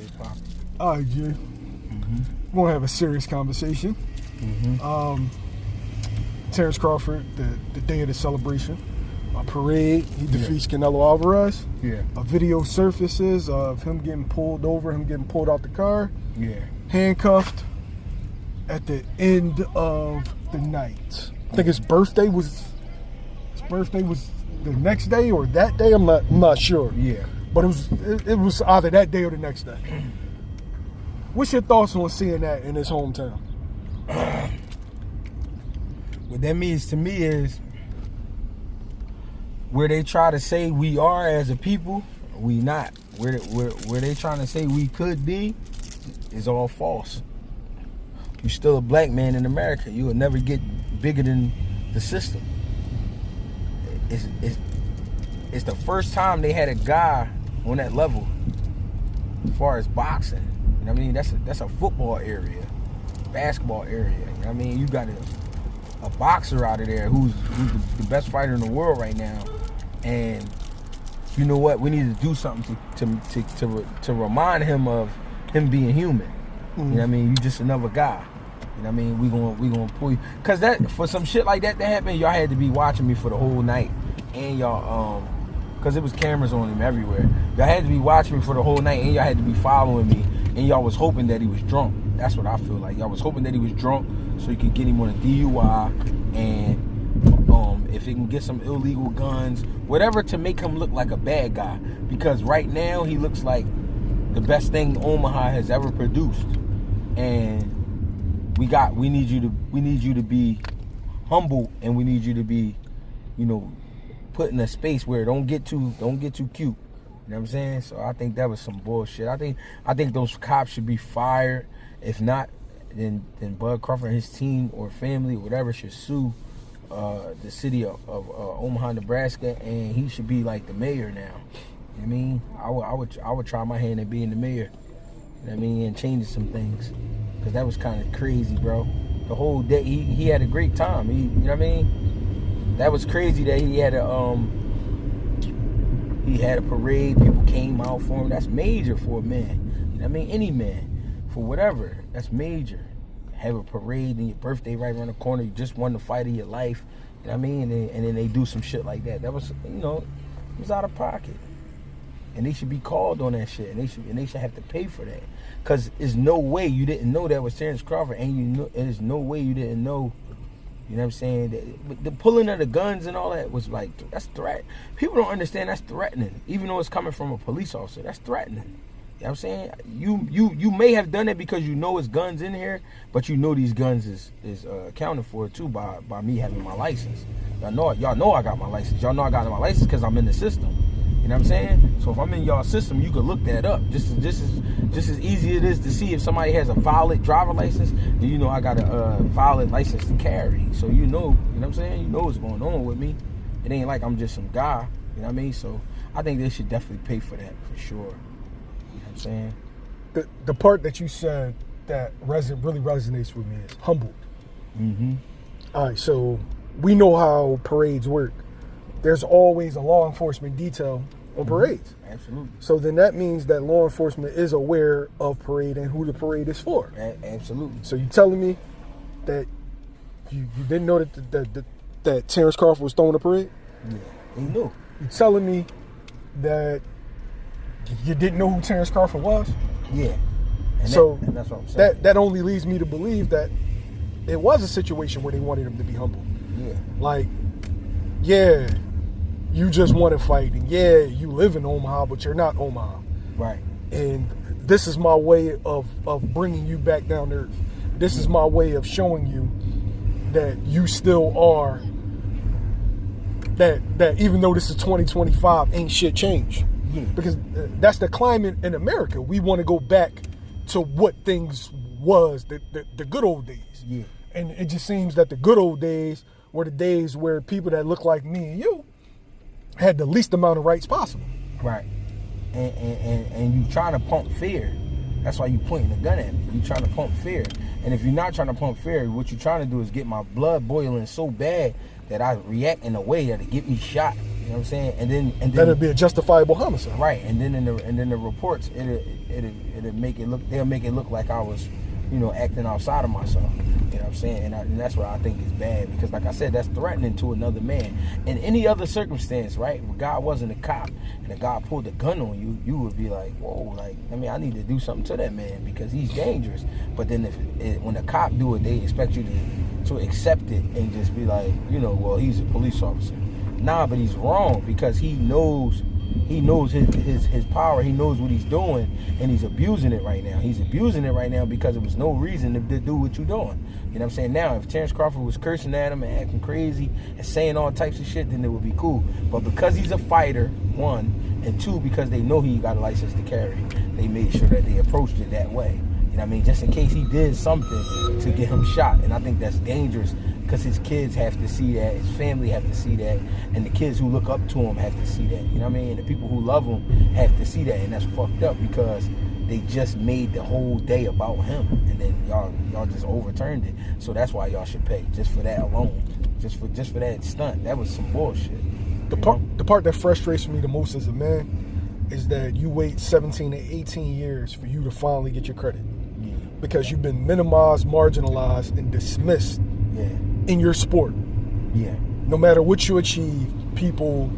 Big Pop. All right, G. We're going to have a serious conversation. Terence Crawford, the day of the celebration, a parade, he defeats Canelo Alvarez. Yeah. A video surfaces of him getting pulled over, him getting pulled out the car. Yeah. Handcuffed at the end of the night. I think his birthday was the next day or that day. I'm not sure. Yeah. But it was either that day or the next day. What's your thoughts on seeing that in his hometown? What that means to me is where they try to say we are as a people, we not. Where they trying to say we could be is all false. You're still a black man in America. You will never get bigger than the system. It's the first time they had a guy on that level as far as boxing. You know what I mean? That's a football area, basketball area. You know what I mean? You got a boxer out of there who's the best fighter in the world right now. And you know what? We need to do something to remind him of him being human. You know what I mean? You just another guy. You know what I mean? We gonna pull you. Cause that for some shit like that to happen, y'all had to be watching me for the whole night. And y'all cause it was cameras on him everywhere. Y'all had to be watching me for the whole night, and y'all had to be following me. And y'all was hoping that he was drunk. That's what I feel like. Y'all was hoping that he was drunk so you could get him on a DUI, and if he can get some illegal guns, whatever, to make him look like a bad guy. Because right now he looks like the best thing Omaha has ever produced. And we need you to be humble, and we need you to be, put in a space where don't get too cute. You know what I'm saying? So I think that was some bullshit. I think those cops should be fired. If not, then Bud Crawford and his team or family or whatever should sue the city of Omaha, Nebraska, and he should be like the mayor now. You know what I mean? I would try my hand at being the mayor. You know what I mean? And changing some things, because that was kind of crazy, bro. The whole day he had a great time. You know what I mean? That was crazy that he had a parade. People came out for him. That's major for a man. You know what I mean? Any man, for whatever, that's major. Have a parade and your birthday right around the corner. You just won the fight of your life. You know what I mean? And then they do some shit like that. That was, it was out of pocket. And they should be called on that shit. And they should have to pay for that. Because there's no way you didn't know that was Terence Crawford. And there's no way you didn't know. You know what I'm saying? The pulling of the guns and all that was like, that's threat. People don't understand that's threatening. Even though it's coming from a police officer, that's threatening. You know what I'm saying? You may have done it because you know it's guns in here, but you know these guns is accounted for too by me having my license. Y'all know I got my license. Y'all know I got my license because I'm in the system. You know what I'm saying? So if I'm in y'all system, you could look that up. Just as easy it is to see if somebody has a valid driver license, then you know I got a valid license to carry. So you know what I'm saying? You know what's going on with me. It ain't like I'm just some guy. You know what I mean? So I think they should definitely pay for that for sure. You know what I'm saying? The part that you said that really resonates with me is humbled. All right, so we know how parades work. There's always a law enforcement detail on parades. Absolutely. So then that means that law enforcement is aware of parade and who the parade is for. Absolutely. So you telling me that you didn't know that Terence Crawford was throwing a parade? Yeah, he knew. You telling me that you didn't know who Terence Crawford was? Yeah. And that's what I'm saying. That only leads me to believe that it was a situation where they wanted him to be humble. Yeah. Like, yeah, you just want to fight, and yeah, you live in Omaha, but you're not Omaha. Right. And this is my way of bringing you back down to earth. This is my way of showing you that you still are, that even though this is 2025, ain't shit changed. Yeah. Because that's the climate in America. We want to go back to what things was, the good old days. Yeah. And it just seems that the good old days were the days where people that look like me and you had the least amount of rights possible. Right. And you trying to pump fear. That's why you pointing the gun at me. You trying to pump fear. And if you're not trying to pump fear, what you're trying to do is get my blood boiling so bad that I react in a way that'll get me shot. You know what know what I'm saying? And then that'd be a justifiable homicide. Right. And then in the reports, it'll make it look. They'll make it look like I was, acting outside of myself. You know what I'm saying? And that's what I think is bad, because, like I said, that's threatening to another man. In any other circumstance, right? If a guy wasn't a cop and a guy pulled a gun on you, you would be like, whoa, I need to do something to that man because he's dangerous. But then when a cop do it, they expect you to accept it and just be like, well, he's a police officer. Nah, but he's wrong, because he knows his power. He knows what he's doing, and he's abusing it right now. He's abusing it right now because there was no reason to do what you're doing. You know what I'm saying? Now, if Terence Crawford was cursing at him and acting crazy and saying all types of shit, then it would be cool. But because he's a fighter, one, and two, because they know he got a license to carry, they made sure that they approached it that way. You know what I mean? Just in case he did something to get him shot. And I think that's dangerous, because his kids have to see that, his family have to see that, and the kids who look up to him have to see that. You know what I mean? And the people who love him have to see that, and that's fucked up, because they just made the whole day about him, and then y'all just overturned it. So that's why y'all should pay, just for that alone, just for that stunt. That was some bullshit. The part that frustrates me the most as a man is that you wait 17 to 18 years for you to finally get your credit. Yeah. Because you've been minimized, marginalized, and dismissed in your sport. Yeah. No matter what you achieve, people,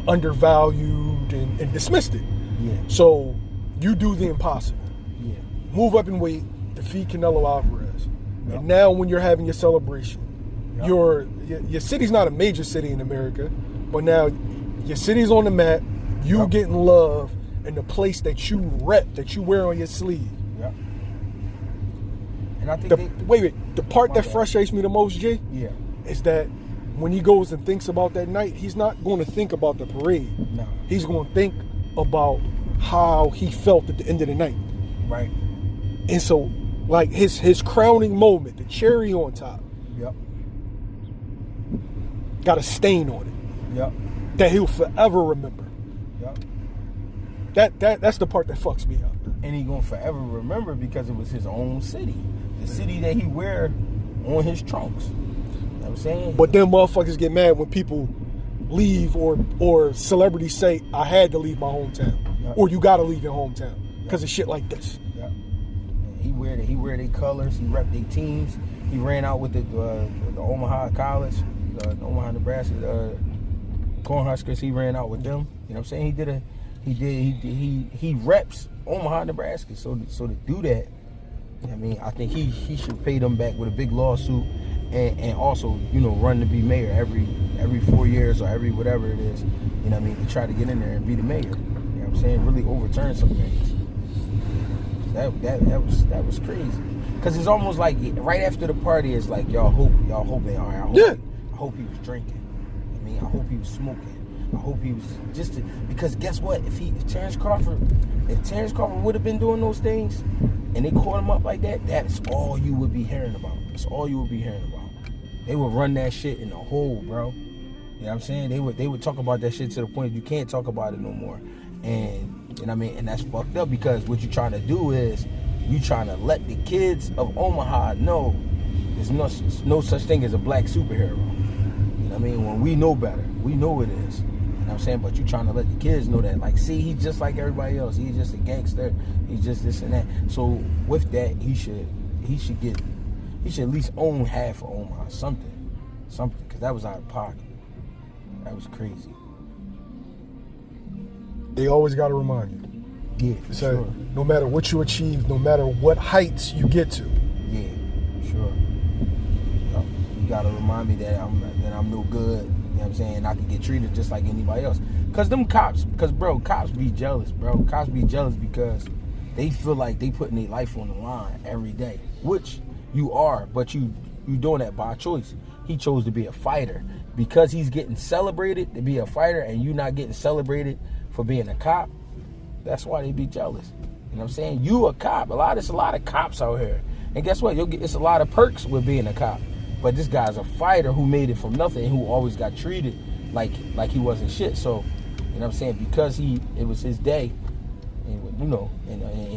undervalued and dismissed it. Yeah. So you do the impossible. Yeah. Move up in weight, defeat Canelo Alvarez. Yep. And now when you're having your celebration, Yep. your city's not a major city in America, but now your city's on the map, you Yep. getting love in the place that you rep, that you wear on your sleeve. Yeah. And I think the part that frustrates me the most, G, is that when he goes and thinks about that night, he's not going to think about the parade. No. He's going to think about how he felt at the end of the night. Right. And so, like, his crowning moment, the cherry on top, Yep. got a stain on it. Yep. That he'll forever remember. Yep. That's the part that fucks me up. And he gonna forever remember, because it was his own city, the city that he wear on his trunks. You know what I'm saying? But then motherfuckers get mad when people leave, or celebrities say, I had to leave my hometown. Yep. Or you gotta leave your hometown because of shit like this. Yep. He wear their colors, he rep their teams. He ran out with the Omaha College, the Omaha, Nebraska Cornhuskers. He ran out with them. You know what I'm saying? He reps Omaha, Nebraska. So to do that, I mean, I think he should pay them back with a big lawsuit, and also, run to be mayor every 4 years or every whatever it is. You know what I mean? To try to get in there and be the mayor. You know what I'm saying? Really overturn some things. That was crazy. Because it's almost like right after the party, it's like y'all hoping, all right, I hope he was drinking. I mean, I hope he was smoking. I hope he was because guess what? If Terence Crawford would have been doing those things and they caught him up like that, that's all you would be hearing about. That's all you would be hearing about. They would run that shit in the hole, bro. You know what I'm saying? They would talk about that shit to the point you can't talk about it no more. And you know what I mean? And that's fucked up, because what you're trying to do is you trying to let the kids of Omaha know there's no such thing as a black superhero. You know what I mean? When we know better, we know it is. You know what I'm saying? But you trying to let the kids know that, like, see, he's just like everybody else. He's just a gangster. He's just this and that. So with that, he should at least own half of Omaha, something, because that was out of pocket. That was crazy. They always got to remind you. Yeah, for So sure. no matter what you achieve, no matter what heights you get to. Yeah, sure. You gotta remind me that I'm no good. You know what I'm saying? I can get treated just like anybody else. Cause cops be jealous, bro. Cops be jealous because they feel like they putting their life on the line every day, which you are, but you doing that by choice. He chose to be a fighter because he's getting celebrated to be a fighter, and you not getting celebrated for being a cop. That's why they be jealous. You know what I'm saying? You a cop. There's a lot of cops out here, and guess what? It's a lot of perks with being a cop. But this guy's a fighter who made it from nothing, and who always got treated like he wasn't shit. So, you know what I'm saying? Because it was his day, and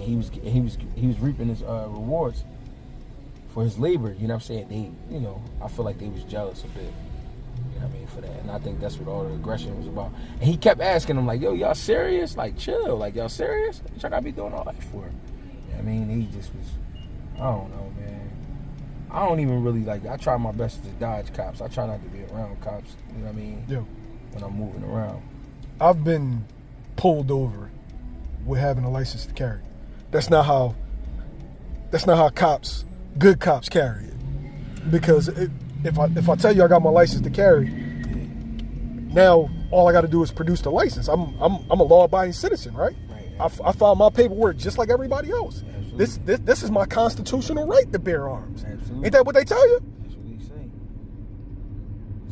he was reaping his rewards for his labor. You know what I'm saying? I feel like they was jealous a bit. You know what I mean? for that. And I think that's what all the aggression was about. And he kept asking him, like, yo, y'all serious? Like, chill. Like, y'all serious? What y'all gotta be doing all that for? You know what I mean? He just was, I don't know, man. I don't even really, like, I try my best to dodge cops. I try not to be around cops, you know what I mean? Yeah. When I'm moving around. I've been pulled over with having a license to carry. That's not how cops, good cops, carry it. Because if I tell you I got my license to carry, now all I got to do is produce the license. I'm a law-abiding citizen, right? I filed my paperwork just like everybody else. Absolutely. This is my constitutional right to bear arms. Absolutely. Ain't that what they tell you? That's what they say.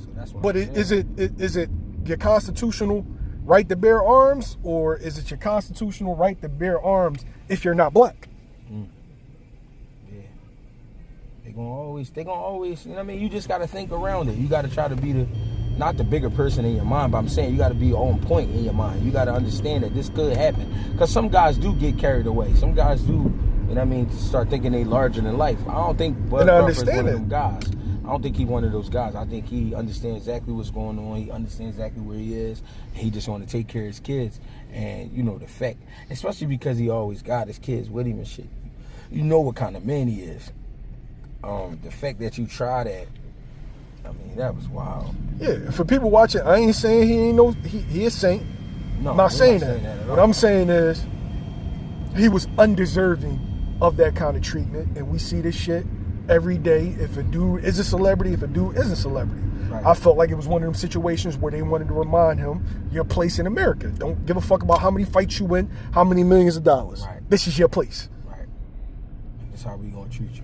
So that's what. But is it your constitutional right to bear arms, or is it your constitutional right to bear arms if you're not black? Yeah. They gonna always, you know what I mean? You just gotta think around it. You gotta try to be not the bigger person in your mind, but I'm saying you gotta be on point in your mind. You gotta understand that this could happen. Because some guys do get carried away. Some guys do, you know what I mean, start thinking they larger than life. I don't think Bud Crawford's one of them guys. I don't think he's one of those guys. I think he understands exactly what's going on. He understands exactly where he is. He just want to take care of his kids. And, you know, the fact, especially because he always got his kids with him and shit. You know what kind of man he is. The fact that you try that, I mean, that was wild. Yeah, for people watching, I ain't saying he is saint. No, I'm not saying that. What I'm saying is he was undeserving of that kind of treatment. And we see this shit every day. If a dude is a celebrity, if a dude isn't a celebrity. Right. I felt like it was one of them situations where they wanted to remind him your place in America. Don't give a fuck about how many fights you win, how many millions of dollars. Right. This is your place. Right. And this is how we gonna treat you.